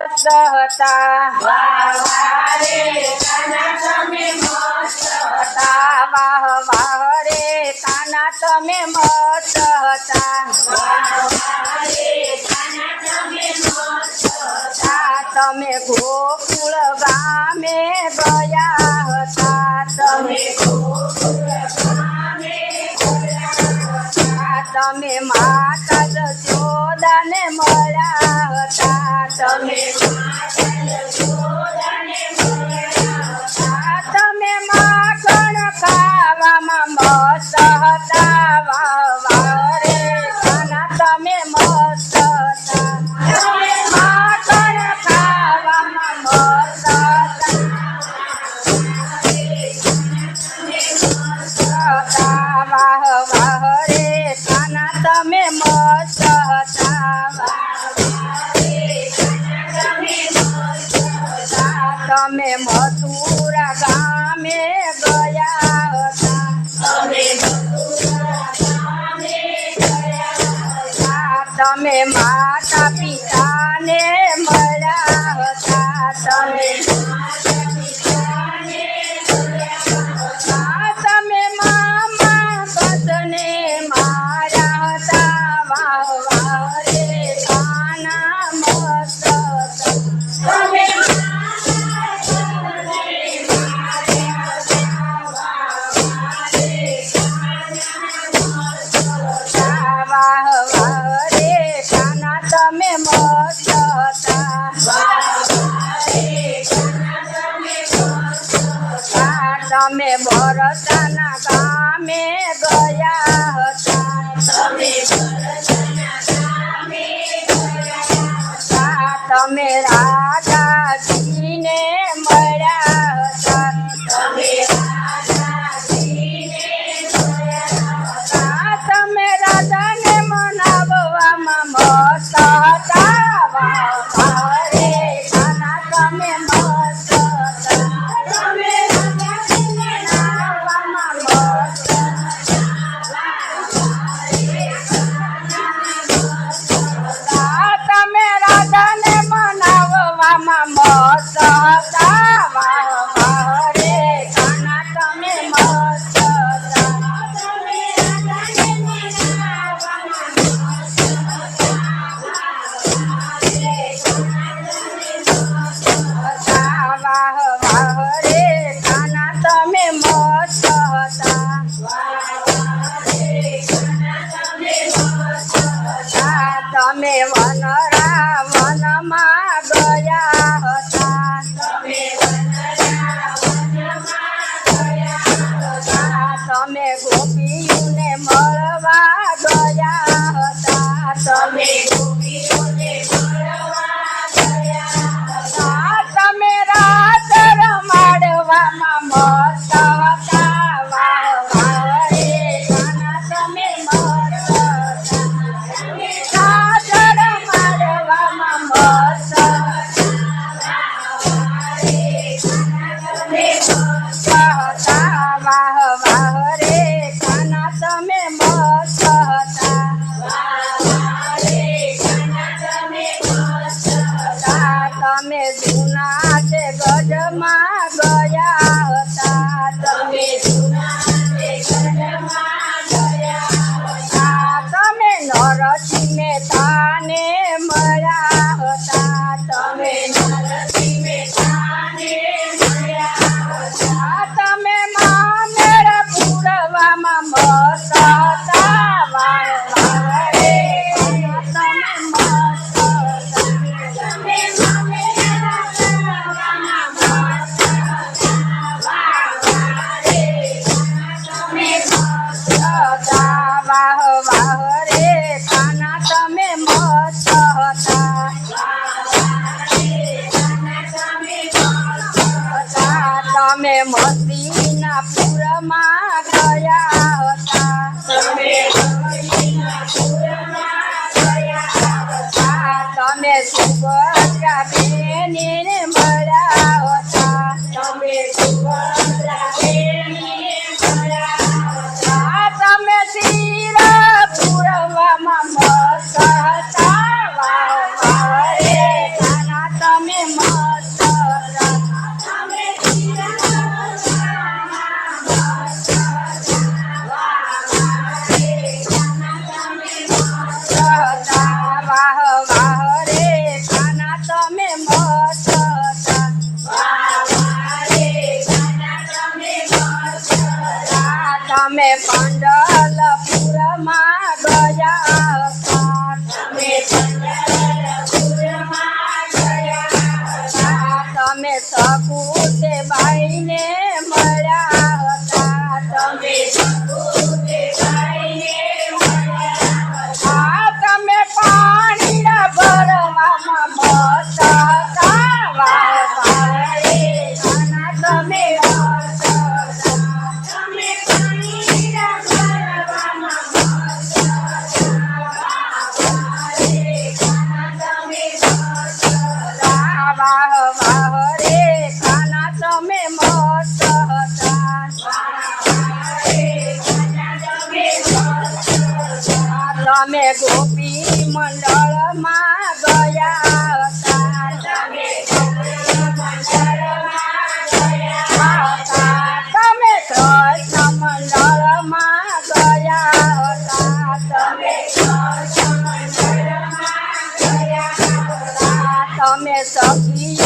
મસ્ત હતા વાહ વાહ રે કાના તમે મસ્ત હતા તમે ગોકુળ ગામે ગયા હતા તમે માતા જશોદાને મળ્યા હતા તમે માખણ ખાવામાં મસ્ત હતા વાહ રે કાના તમે મસ્ત હતા માખણ ખાવામાં મસ્ત હતા વાહ રે કાના તમે મસ્ત હતા તમે મથુરા ગામે ગયા હતા તમે માતા પિતાને મળ્યા હતા તમે મામા બધાને માર્યા હતા વાહ રે કાના મસ્ત વાહ રે કાના તમે મસ્ત હતા તમે બરસાના ગામે ગયા હતા તમે રાજાજીને મળ્યા હતા તમે રાજાને મનાવવામાં મસ્ત હતા વાહ રે કાના તમે મસ્ત તમે રાધાને મનાવવામાં મસ્ત હતા વાહ રે કાના તમે મસ્ત હતા વાહ રે કાના તમે મસ્ત હતા તમે વનરાવનમાં ગયા હતા તમે ગોપીઓને મળવા ગયા હતા તમે રાત રમાડવામાં મસ્ત હતા વાહ રે કાના તમે મસ્ત રાત રમાડવામાં મસ્ત હતા વાહ રે કાના તમે મસ્ત હતા તમે જૂના તે ગઢમાં ગયા હતા તમે નરસિંહ મહેતાને મળ્યા હતા તમે મામેર પૂરવામાં મસ્ત હતા વાહ રે તમે મસ્ત વાહ રે કાના તમે મસ્ત હતા તમે મદીનાપુરમાં ગયા હતા તમે સુભદ્રા બેનને મળ્યા હતા તમે શિરપુરમાં મસ્ત હતા વાહ રે કાના મસ્ત હતા. વાહ વાહ રે કાના તમે મસ્ત હતા. તમે પંડલપુરમાં ગયા હતા. તમે સકુતેબાઈને મળ્યા હતા. તમે પાણીના ભરવામાં મસ્ત હતા. વાહ વાહ રે કાના તમે મસ્ત હતા. વાહ વાહ રે કાના તમે મસ્ત હતા. તમે ગોપી મંડળમાં ગયા હતા. તમે કૃષ્ણ મંડળમાં ગયા હતા. તમે સખી